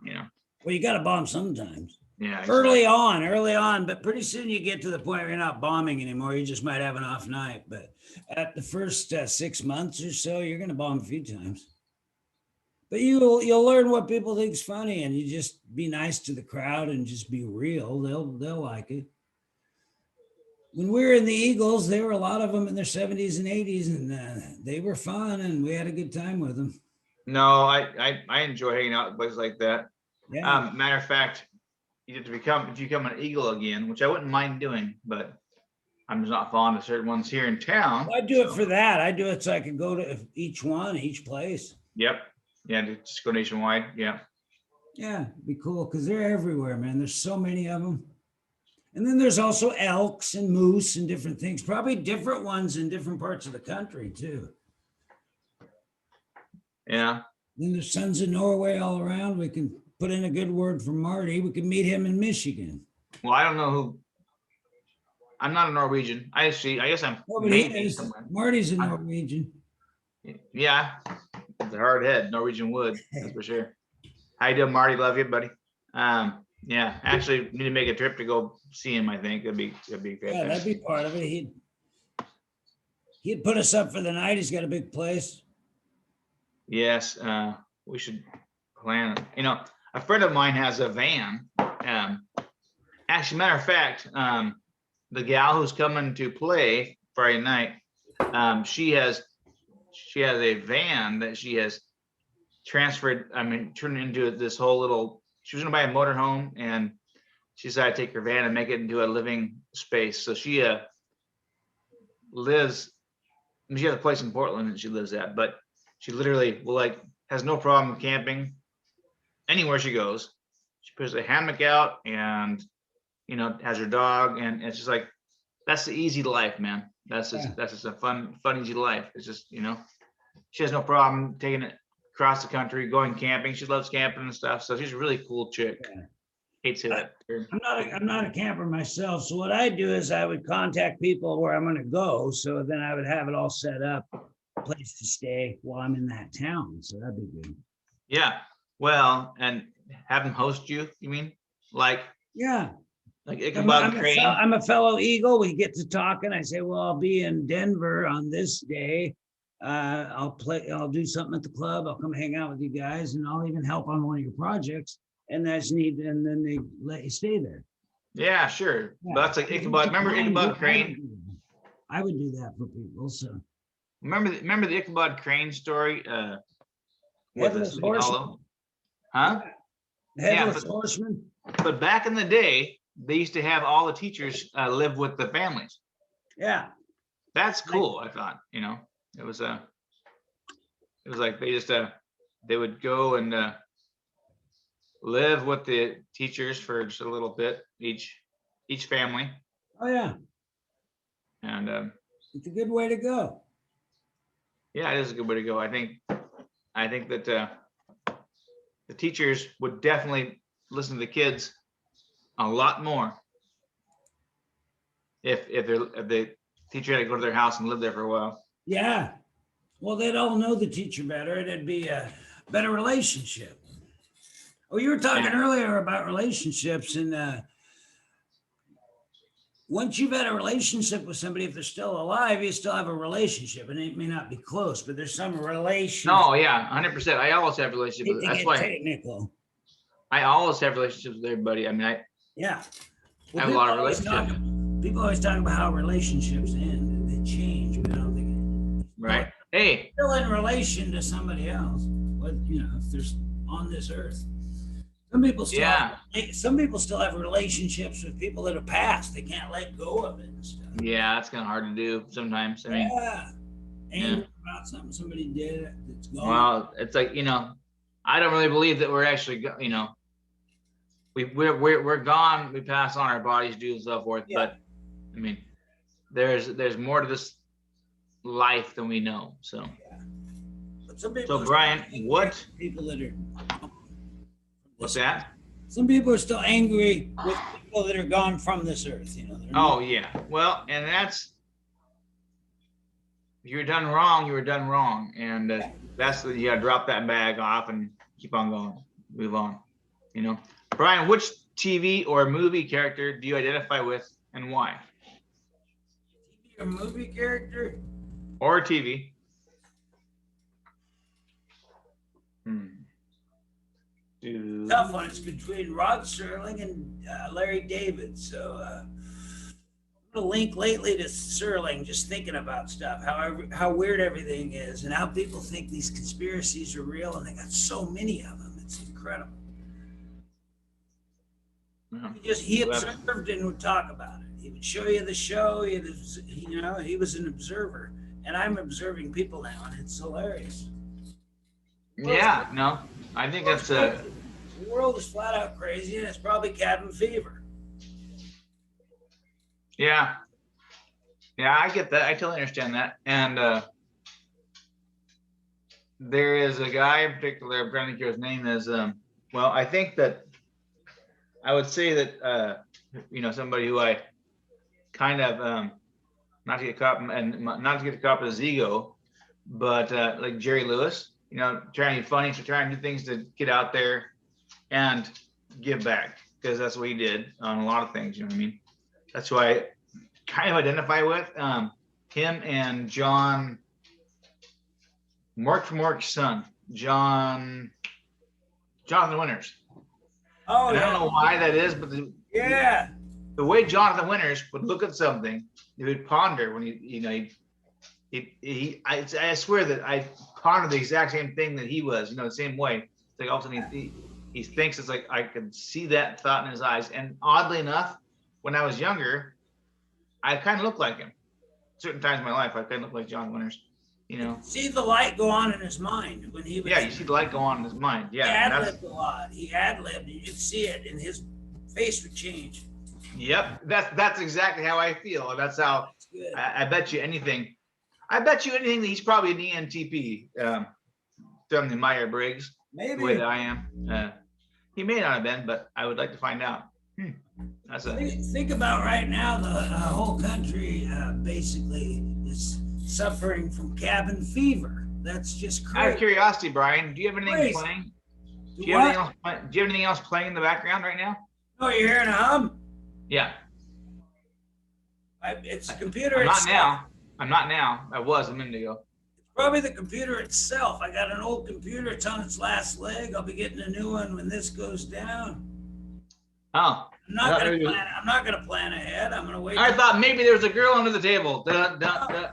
Well, you got to bomb sometimes. Yeah. Exactly. Early on, but pretty soon you get to the point where you're not bombing anymore. You just might have an off night. But at the first 6 months or so, you're going to bomb a few times. But you'll learn what people think is funny, and you just be nice to the crowd and just be real. They'll like it. When we were in the Eagles, there were a lot of them in their 70s and 80s, and they were fun, and we had a good time with them. No, I enjoy hanging out at places like that. Yeah. Matter of fact, if you become an Eagle again, which I wouldn't mind doing, but I'm just not fond of certain ones here in town. Well, I do it for that. I do it so I can go to each place. Yep. Yeah, just go nationwide. Yeah. Yeah, it'd be cool because they're everywhere, man. There's so many of them. And then there's also elks and moose and different things, probably different ones in different parts of the country too. Yeah. Then there's Sons of Norway all around. We can put in a good word for Marty. We can meet him in Michigan. Well, I don't know who. I'm not a Norwegian. I guess I'm. Marty's a Norwegian. Yeah, it's a hard head, Norwegian wood, that's for sure. How you doing, Marty? Love you, buddy. Yeah, actually need to make a trip to go see him. I think that'd be fantastic. Yeah, that'd be part of it. He'd put us up for the night. He's got a big place. Yes, we should plan. You know, a friend of mine has a van. Actually, matter of fact, the gal who's coming to play Friday night, she has a van that she has transferred. I mean, turned into this whole little. She was going to buy a motorhome, and she decided to take her van and make it into a living space. So she lives. I mean, she has a place in Portland that she lives at, but she literally has no problem camping anywhere she goes. She puts a hammock out and, you know, has her dog, and it's just like, that's the easy life, man. That's just a fun, easy life. It's just, you know, she has no problem taking it across the country, going camping. She loves camping and stuff. So she's a really cool chick. Yeah. Hate to say that. I'm not a camper myself. So what I do is I would contact people where I'm going to go. So then I would have it all set up, a place to stay while I'm in that town. So that'd be good. Yeah. Well, and have them host you, you mean? Yeah. Like Ichabod Crane. I'm a fellow Eagle. We get to talking. I say, well, I'll be in Denver on this day. I'll do something at the club. I'll come hang out with you guys, and I'll even help on one of your projects. And and then they let you stay there. Yeah, sure. Yeah. But that's like Ichabod. Remember Ichabod Crane? I would do that for people. So remember the Ichabod Crane story? Headless Horseman. Huh? Headless Horseman. But back in the day, they used to have all the teachers live with the families. Yeah. That's cool. I thought, you know, it was like they would go and live with the teachers for just a little bit, each family. Oh yeah. And it's a good way to go. Yeah, it is a good way to go. I think that the teachers would definitely listen to the kids a lot more if the teacher had to go to their house and live there for a while. Yeah. Well, they'd all know the teacher better. It'd be a better relationship. Oh, you were talking earlier about relationships, and once you've had a relationship with somebody, if they're still alive, you still have a relationship, and it may not be close, but there's some relation. No, yeah, 100%. I always have relationships. That's why technical. I always have relationships with everybody. I mean, I have a lot of relationships. People always talk about how relationships end, they change, but I don't think right. Hey, still in relation to somebody else. But you know, if there's on this earth. Some people still have relationships with people that have passed. They can't let go of it and stuff. Yeah, that's kind of hard to do sometimes. I mean, anger about something somebody did that's gone. Well, it's like, you know, I don't really believe that we're actually, you know, we're gone. We pass on, our bodies do and so forth. Yeah. But I mean, there's more to this life than we know. So. Yeah. But some people so Brian, what people that are. What's that? Some people are still angry with people that are gone from this earth, you know. Oh yeah. Well, and that's, if you were done wrong, you were done wrong. And that's you gotta drop that bag off and keep on going, move on. You know. Brian, which TV or movie character do you identify with and why? TV or movie character? Or TV. Tough one. It's between Rod Serling and Larry David. So I'm gonna link lately to Serling, just thinking about stuff, how weird everything is, and how people think these conspiracies are real, and they got so many of them. It's incredible. He observed and would talk about it. He would show you the show. You know, he was an observer, and I'm observing people now, and it's hilarious. Yeah, no, I think that's the world is flat out crazy, and it's probably cabin fever. Yeah. Yeah, I get that. I totally understand that. And there is a guy in particular, I'm trying to think of his name is, well, I think that I would say that, somebody who I kind of, not to get caught and not to get caught up his ego, but like Jerry Lewis, trying to be funny, so trying to do things to get out there and give back, because that's what he did on a lot of things. You know what I mean? That's who I kind of identify with. Him and Jonathan son, Jonathan Winters. Oh, and yeah. I don't know why that is, but the way Jonathan Winters would look at something, he would ponder when I swear that I pondered the exact same thing that he was, the same way. It's like all of a sudden he thinks, it's like I could see that thought in his eyes. And oddly enough, when I was younger, I kind of looked like him. Certain times in my life, I kind of looked like John Winters. See the light go on in his mind when he was. Yeah, you see the light go on in his mind. Yeah, he ad-libbed a lot. He ad-libbed, and you'd see it, and his face would change. Yep, that's exactly how I feel. And that's how I bet you anything. I bet you anything that he's probably an ENTP, from the Myers-Briggs. Maybe the way that I am. He may not have been, but I would like to find out. Think about right now, the whole country basically is suffering from cabin fever. That's just crazy. Out of curiosity, Brian, do you have anything playing? Do you have anything else playing in the background right now? Oh, you're hearing a hum? Yeah. It's the computer I'm itself. not now. I'm not now. I was a minute ago. Probably the computer itself. I got an old computer. It's on its last leg. I'll be getting a new one when this goes down. Oh. I'm not gonna plan ahead. I'm gonna wait. I thought maybe there was a girl under the table. Dun, dun, dun.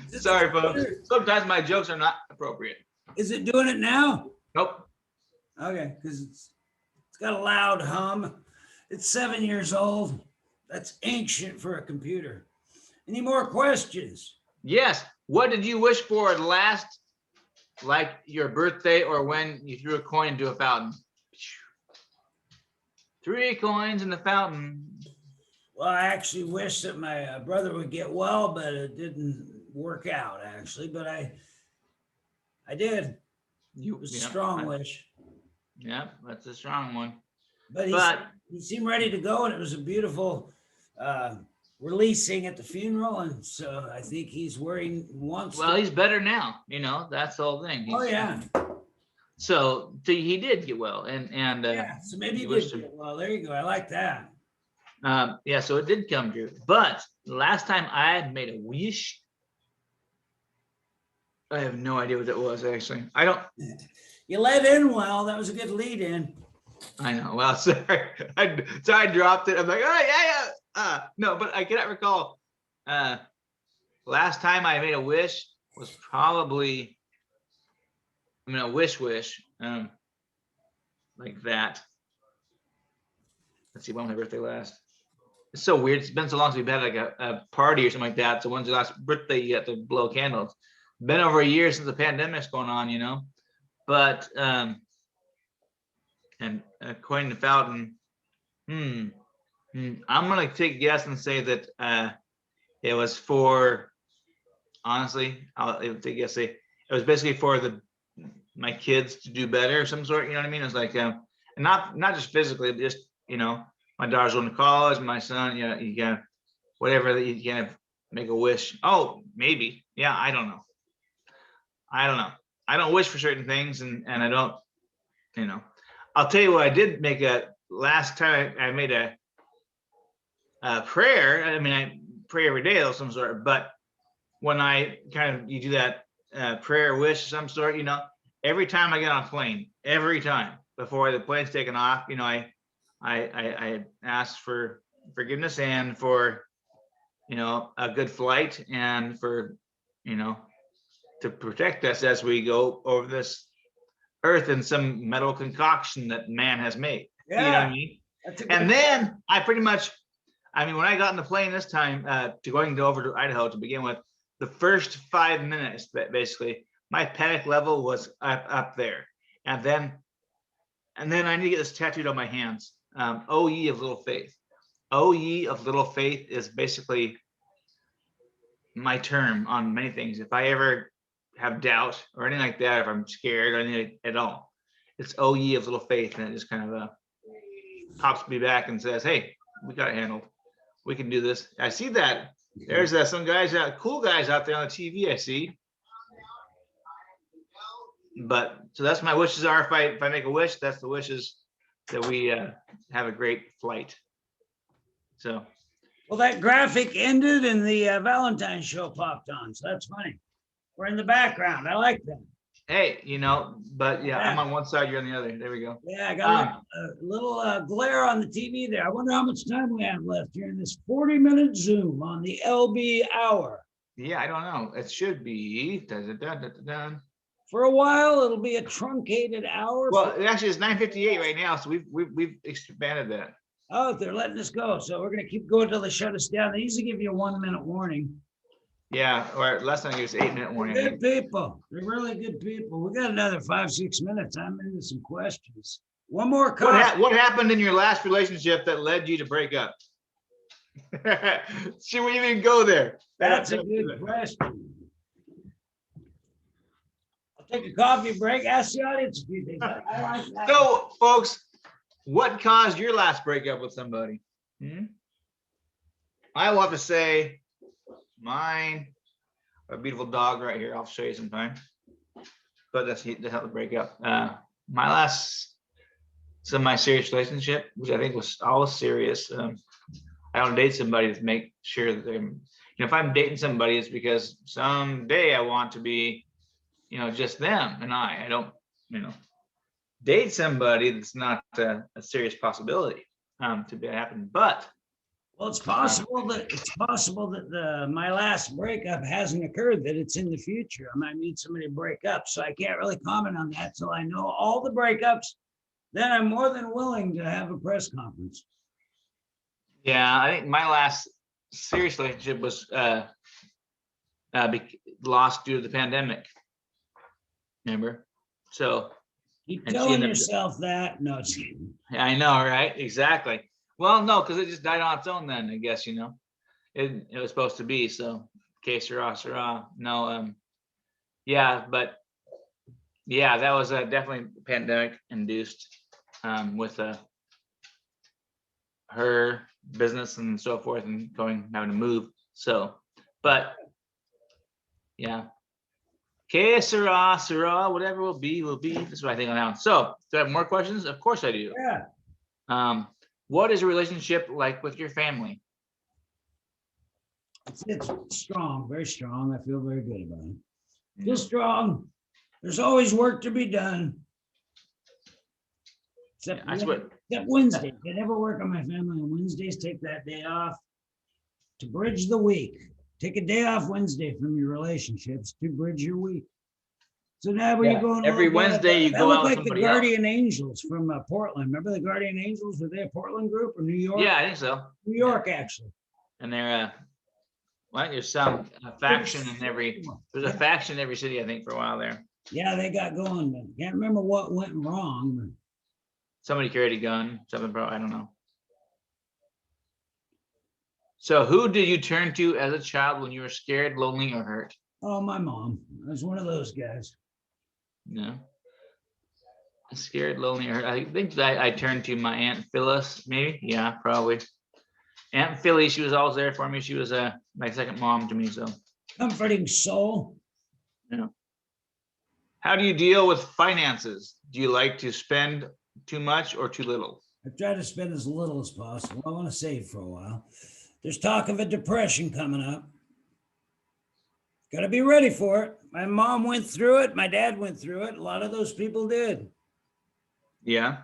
Sorry, folks. Sometimes my jokes are not appropriate. Is it doing it now? Nope. Okay, because it's got a loud hum. It's 7 years old. That's ancient for a computer. Any more questions? Yes. What did you wish for last, like your birthday or when you threw a coin into a fountain? 3 coins in the fountain. Well, I actually wish that my brother would get well, but it didn't work out, actually. But I did. It was a strong wish. Yeah, that's a strong one. But he seemed ready to go, and it was a beautiful releasing at the funeral, and so I think he's where he wants to. Well, he's better now. That's the whole thing. So he did get well, and yeah. So maybe he did get well. There you go. I like that. Yeah. So it did come true. But last time I had made a wish, I have no idea what that was actually. I don't. You led in well. That was a good lead in. I know. Well, sorry. I dropped it. I'm like, oh yeah. No, but I cannot recall. Last time I made a wish was probably, a wish, like that. Let's see, when was my birthday last? It's so weird. It's been so long since we've had like a party or something like that. So when's your last birthday you got to blow candles? Been over a year since the pandemic's going on, But and according to Fountain, I'm gonna take a guess and say that it was for, honestly, I'll take a guess, say it was basically for my kids to do better of some sort, you know what I mean? It was like and not just physically, but just, my daughter's going to college, my son, you got whatever that you can make a wish. Oh, maybe. Yeah, I don't know. I don't wish for certain things, and I don't, I'll tell you what I did make last time I made a prayer. I pray every day of some sort, but when I you do that prayer wish of some sort, every time I get on a plane, every time before the plane's taken off, I ask for forgiveness and for, a good flight, and for, to protect us as we go over this earth in some metal concoction that man has made. Yeah. You know what I mean? And then I pretty much, when I got in the plane this time to going over to Idaho to begin with, the first 5 minutes, basically, my panic level was up there. And then I need to get this tattooed on my hands. O ye of little faith. "O ye of little faith" is basically my term on many things. If I ever have doubt or anything like that, if I'm scared or anything at all, it's "O ye of little faith," and it just kind of pops me back and says, "Hey, we got it handled. We can do this." I see that there's some guys cool guys out there on the TV. I see. But so that's my wishes are, if I make a wish, that's the wishes, that we have a great flight. So, well, that graphic ended and the Valentine's show popped on. So that's funny. We're in the background. I like that. hey, but yeah, I'm on one side, you're on the other. There we go. Yeah, I got a little glare on the TV there. I wonder how much time we have left here in this 40-minute Zoom on the LB hour. Yeah, I don't know. It should be. For a while, it'll be a truncated hour. Well, actually, it's 9:58 right now, so we've expanded that. Oh, they're letting us go, so we're gonna keep going until they shut us down. They usually give you a 1-minute warning. Yeah, or last time it was 8-minute warning. Good people. They're really good people. We got another 5-6 minutes. I'm into some questions. One more comment. What happened in your last relationship that led you to break up? Should we even go there? That's a good question. Take a coffee break. Ask the audience a few things. I like that. So, folks, what caused your last breakup with somebody? I will have to say mine, a beautiful dog right here. I'll show you sometime. But that's to help the breakup. My serious relationship, which I think was always serious. I don't date somebody to make sure that they're, if I'm dating somebody, it's because someday I want to be, just them and I don't, date somebody that's not a serious possibility to be happening. But well, it's possible that my last breakup hasn't occurred, that it's in the future. I might meet somebody to break up, so I can't really comment on that till I know all the breakups. Then I'm more than willing to have a press conference. Yeah, I think my last serious relationship was lost due to the pandemic. Remember? So keep telling yourself that. No, it's kidding. I know, right? Exactly. Well, no, because it just died on its own then, I guess, it was supposed to be. So, que sera, sera. No, yeah, but yeah, that was definitely pandemic induced with her business and so forth and having to move. So, but yeah. Que sera, sera, whatever will be, will be. That's what I think on that one. So, do I have more questions? Of course I do. Yeah. What is a relationship like with your family? It's strong, very strong. I feel very good about it. Feel strong. There's always work to be done. Except Wednesday. I never work on my family on Wednesdays. Take that day off to bridge the week. Take a day off Wednesday from your relationships to bridge your week. So now when you're going every Wednesday, you go out with somebody else. Like the Guardian Angels from Portland. Remember the Guardian Angels? Were they a Portland group or New York? Yeah, I think so. New York, actually. And they're there's some faction in there's a faction in every city, I think, for a while there. Yeah, they got going. But can't remember what went wrong. Somebody carried a gun. Something, I don't know. So who did you turn to as a child when you were scared, lonely, or hurt? Oh, my mom. I was one of those guys. No. Scared, lonely, or hurt. I think that I turned to my Aunt Phyllis, maybe. Yeah, probably. Aunt Philly, she was always there for me. She was my second mom to me. So comforting soul. Yeah. How do you deal with finances? Do you like to spend too much or too little? I try to spend as little as possible. I want to save for a while. There's talk of a depression coming up. Got to be ready for it. My mom went through it. My dad went through it. A lot of those people did. Yeah.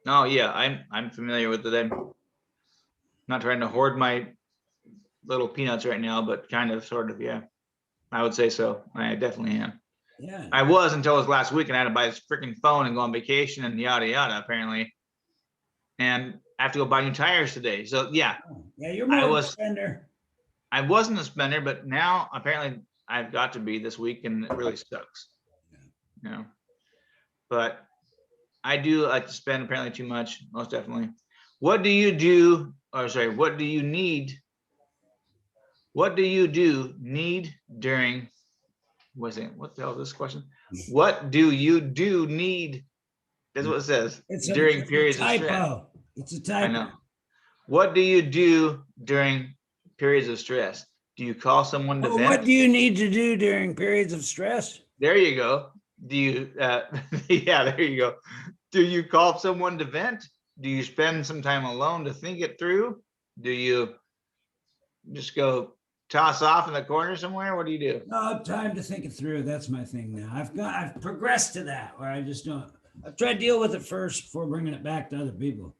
Oh, yeah. I'm familiar with it. I'm not trying to hoard my little peanuts right now, but kind of, sort of, yeah. I would say so. I definitely am. Yeah. I was until it was last week, and I had to buy this freaking phone and go on vacation and yada yada, apparently. And I have to go buy new tires today. So yeah. Yeah, you're more of a spender. I wasn't a spender, but now apparently I've got to be this week, and it really sucks. But I do like to spend apparently too much, most definitely. What do you do, or sorry, what do you do need during, what the hell is this question? What do you need? That's what it says. During periods of stress. It's a typo. I know. What do you do during periods of stress? Do you call someone to vent? What do you need to do during periods of stress? There you go. Do you, yeah, there you go. Do you call someone to vent? Do you spend some time alone to think it through? Do you just go toss off in the corner somewhere? What do you do? No, time to think it through. That's my thing now. I've progressed to that where I just don't. I've tried to deal with it first before bringing it back to other people.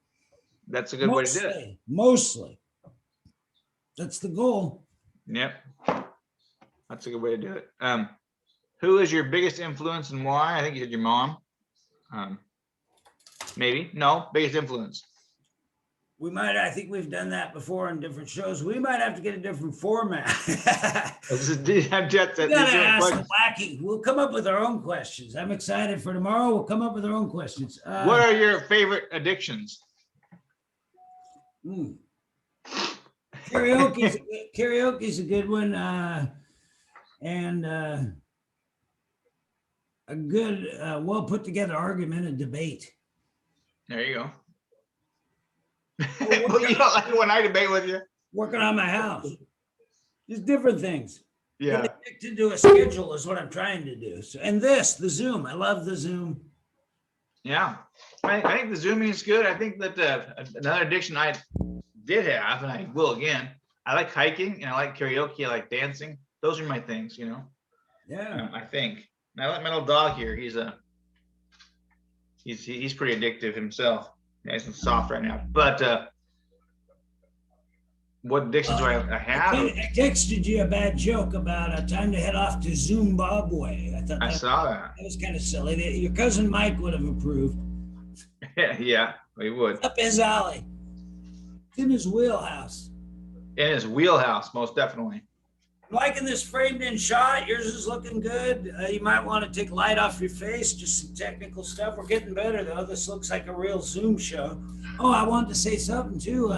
That's a good way to do it. Mostly. That's the goal. Yep. That's a good way to do it. Who is your biggest influence and why? I think you said your mom. Maybe. No, biggest influence. I think we've done that before in different shows. We might have to get a different format. Wacky. We'll come up with our own questions. I'm excited for tomorrow. We'll come up with our own questions. What are your favorite addictions? Karaoke's a good one. And a good, well put together argument and debate. There you go. Well, you don't like when I debate with you? Working on my house. Just different things. Yeah. Get addicted to a schedule is what I'm trying to do. So, and the Zoom. I love the Zoom. Yeah. I think the Zooming is good. I think that another addiction I did have, and I will again, I like hiking and I like karaoke. I like dancing. Those are my things, you know? Yeah. I think. And I like my little dog here. He's pretty addictive himself. Yeah, he's soft right now. But what addictions do I have? I texted you a bad joke about a time to head off to Zimbabwe. I saw that. That was kind of silly. Your cousin Mike would have approved. Yeah, he would. Up his alley. It's in his wheelhouse. In his wheelhouse, most definitely. Liking this framed in shot. Yours is looking good. You might want to take light off your face, just some technical stuff. We're getting better though. This looks like a real Zoom show. Oh, I wanted to say something too.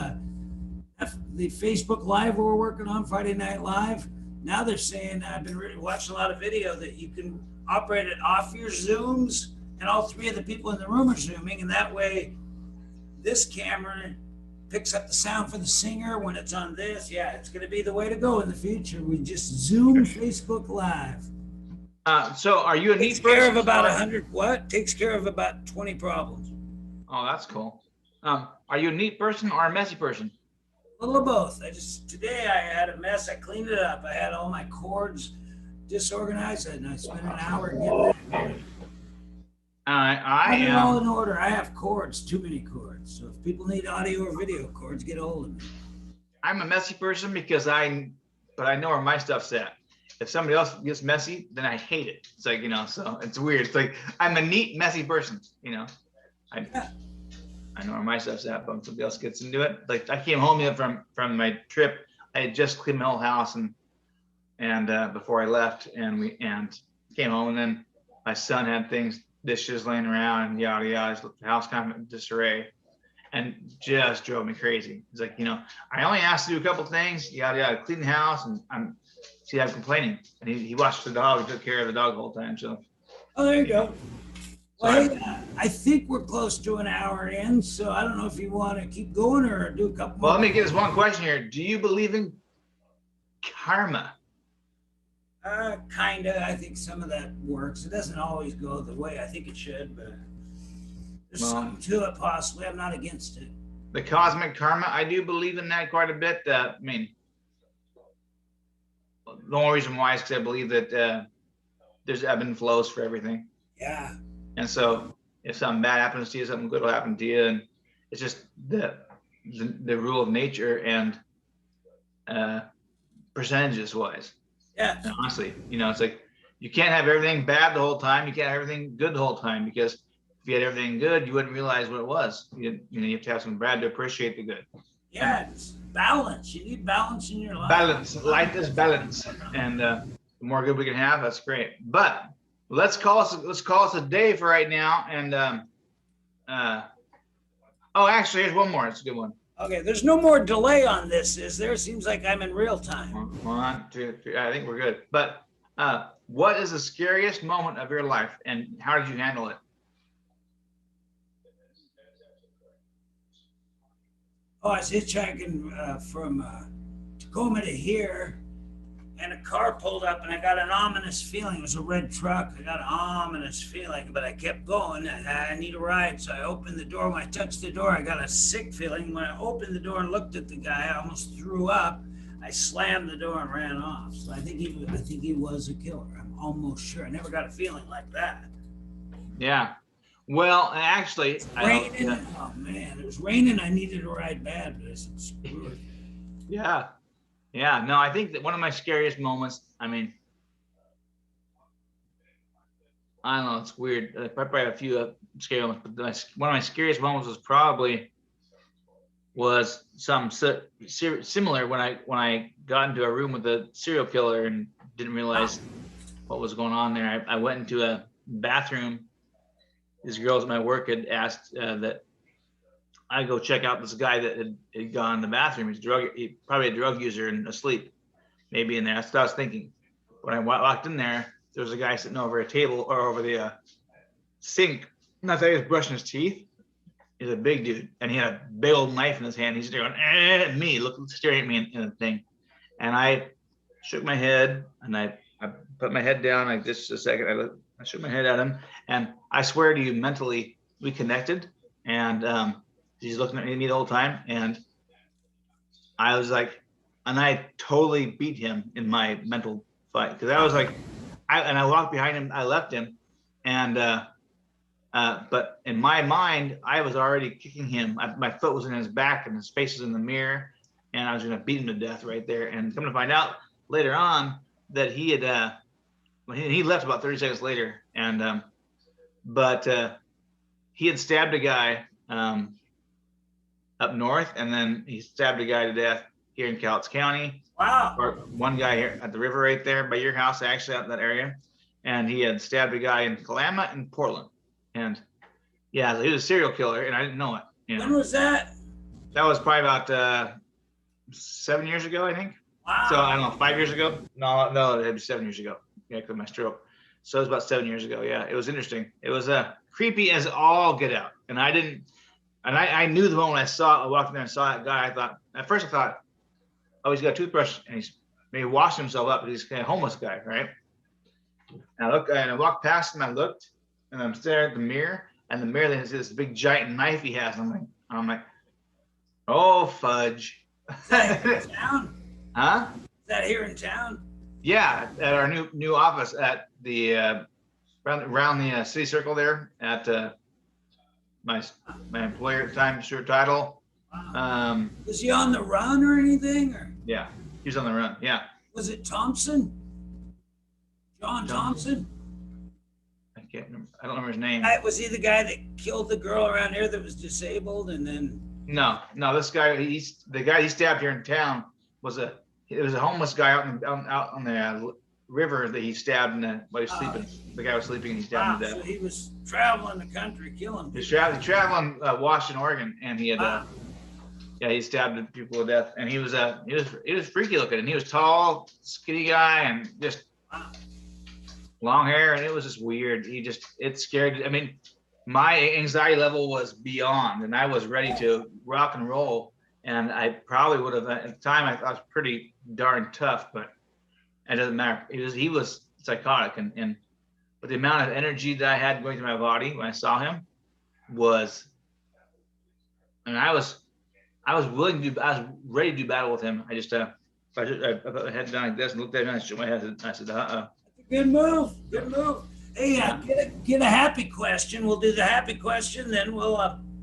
The Facebook Live we're working on, Friday Night Live. Now they're saying, I've been watching a lot of video that you can operate it off your Zooms and all three of the people in the room are Zooming. And that way this camera picks up the sound for the singer when it's on this. Yeah, it's going to be the way to go in the future. We just Zoom Facebook Live. So are you a neat person? Takes care of about 100 what? Takes care of about 20 problems. Oh, that's cool. Are you a neat person or a messy person? A little of both. Today I had a mess. I cleaned it up. I had all my cords disorganized and I spent an hour getting that going. I am all in order. I have cords, too many cords. So if people need audio or video cords, get a hold of me. I'm a messy person because but I know where my stuff's at. If somebody else gets messy, then I hate it. It's like, so it's weird. It's like I'm a neat, messy person, I know where my stuff's at, but when somebody else gets into it, like I came home from my trip, I had just cleaned my whole house and before I left and came home and then my son had dishes laying around and yada yada, the house kind of in disarray and just drove me crazy. It's like, I only asked to do a couple things, yada yada, clean the house, and I'm complaining. And he watched the dog and took care of the dog the whole time. So there you go. Well, I think we're close to an hour in, so I don't know if you want to keep going or do a couple more. Well, let me get this one question here. Do you believe in karma? Kinda. I think some of that works. It doesn't always go the way I think it should, but there's something to it possibly. I'm not against it. The cosmic karma, I do believe in that quite a bit. The only reason why is because I believe that there's ebb and flows for everything. Yeah. And so if something bad happens to you, something good will happen to you. And it's just the rule of nature and percentages wise. Yeah. And honestly, it's like you can't have everything bad the whole time. You can't have everything good the whole time, because if you had everything good, you wouldn't realize what it was. You have to have some bad to appreciate the good. Yeah, it's balance. You need balance in your life. Balance. Life is balance. And the more good we can have, that's great. But let's call us a day for right now. And Oh, actually, here's one more. It's a good one. Okay, there's no more delay on this, is there? Seems like I'm in real time. 1, 2, 3. I think we're good. But what is the scariest moment of your life, and how did you handle it? Oh, I was hitchhiking from Tacoma to here, and a car pulled up, and I got an ominous feeling. It was a red truck. I got an ominous feeling, but I kept going. I need a ride, so I opened the door. When I touched the door, I got a sick feeling. When I opened the door and looked at the guy, I almost threw up. I slammed the door and ran off. So I think he was a killer. I'm almost sure. I never got a feeling like that. Yeah. Well, actually, raining. Oh man, it was raining. I needed a ride bad, but I said, screw it. Yeah. Yeah. No, I think that one of my scariest moments, I mean, I don't know, it's weird. I probably have a few scary moments, but one of my scariest moments was something similar when I got into a room with a serial killer and didn't realize what was going on there. I went into a bathroom. These girls at my work had asked that I go check out this guy that had gone in the bathroom. He's probably a drug user and asleep, maybe in there. That's what I was thinking. When I walked in there was a guy sitting over a table or over the sink. And I thought he was brushing his teeth. He's a big dude, and he had a big old knife in his hand. He's going at me, staring at me in the thing. And I shook my head, and I put my head down like just a second. I shook my head at him, and I swear to you, mentally we connected, and he's looking at me the whole time, and I was like, and I totally beat him in my mental fight, because I was like, I walked behind him, I left him, and but in my mind, I was already kicking him. My foot was in his back, and his face was in the mirror, and I was going to beat him to death right there. And come to find out later on that he had he left about 30 seconds later, and but he had stabbed a guy up north, and then he stabbed a guy to death here in Cowlitz County. Wow. Or one guy here at the river right there by your house, actually, out in that area. And he had stabbed a guy in Kalama and Portland. And yeah, so he was a serial killer, and I didn't know it. You know? When was that? That was probably about 7 years ago, I think. Wow. So I don't know, 5 years ago? No, it had to be 7 years ago. Yeah, because of my stroke. So it was about 7 years ago. Yeah, it was interesting. It was creepy as all get out. And I knew the moment I walked in there and saw that guy. At first I thought, oh, he's got a toothbrush and he's maybe washed himself up, but he's a homeless guy, right? And I walked past him, I looked, and I'm staring at the mirror, and the mirror then has this big giant knife he has. I'm like, oh fudge. Is that here in town? Huh? Is that here in town? Yeah, at our new office at the around the city circle there at my employer at the time, Stuart Title. Wow. Was he on the run or anything? Or? Yeah, he was on the run. Yeah. Was it Thompson? John Thompson? I can't remember. I don't remember his name. Was he the guy that killed the girl around here that was disabled and then? No. This guy, the guy he stabbed here in town was a homeless guy out on the river that he stabbed while he was sleeping. The guy was sleeping and he stabbed him to death. So he was traveling the country killing people. He was traveling Washington, Oregon, and he had he stabbed people to death. And he was freaky looking, and he was tall, skinny guy, and just long hair, and it was just weird. It scared. I mean, my anxiety level was beyond, and I was ready to rock and roll. And I probably would have at the time. I was pretty darn tough, but it doesn't matter. He was psychotic, and but the amount of energy that I had going through my body when I saw him was, and I was willing to I was ready to do battle with him. I put my head down like this and looked at him and I shook my head and I said, Good move. Hey, get a happy question. We'll do the happy question, then we'll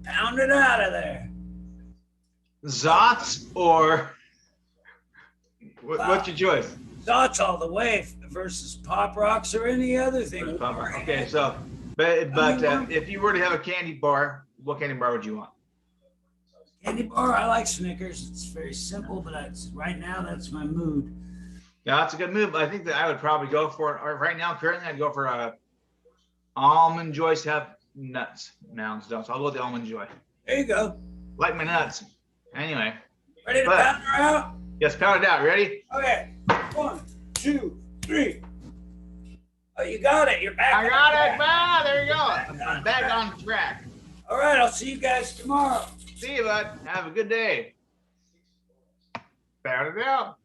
pound it out of there. Zots or what's your choice? Zots all the way versus Pop Rocks or any other thing. Okay, so but if you were to have a candy bar, what candy bar would you want? Candy bar, I like Snickers. It's very simple, but right now that's my mood. Yeah, that's a good move. I think that I would probably go for, or right now, currently, I'd go for Almond Joys. Have nuts now. So I'll go with the Almond Joy. There you go. Like my nuts. Anyway. Ready to pound her out? Yes, pound it out. Ready? Okay. 1, 2, 3. Oh, you got it. You're back. I got it. Wow, there you go. I'm back on track. All right. I'll see you guys tomorrow. See you, bud. Have a good day. Pound it out.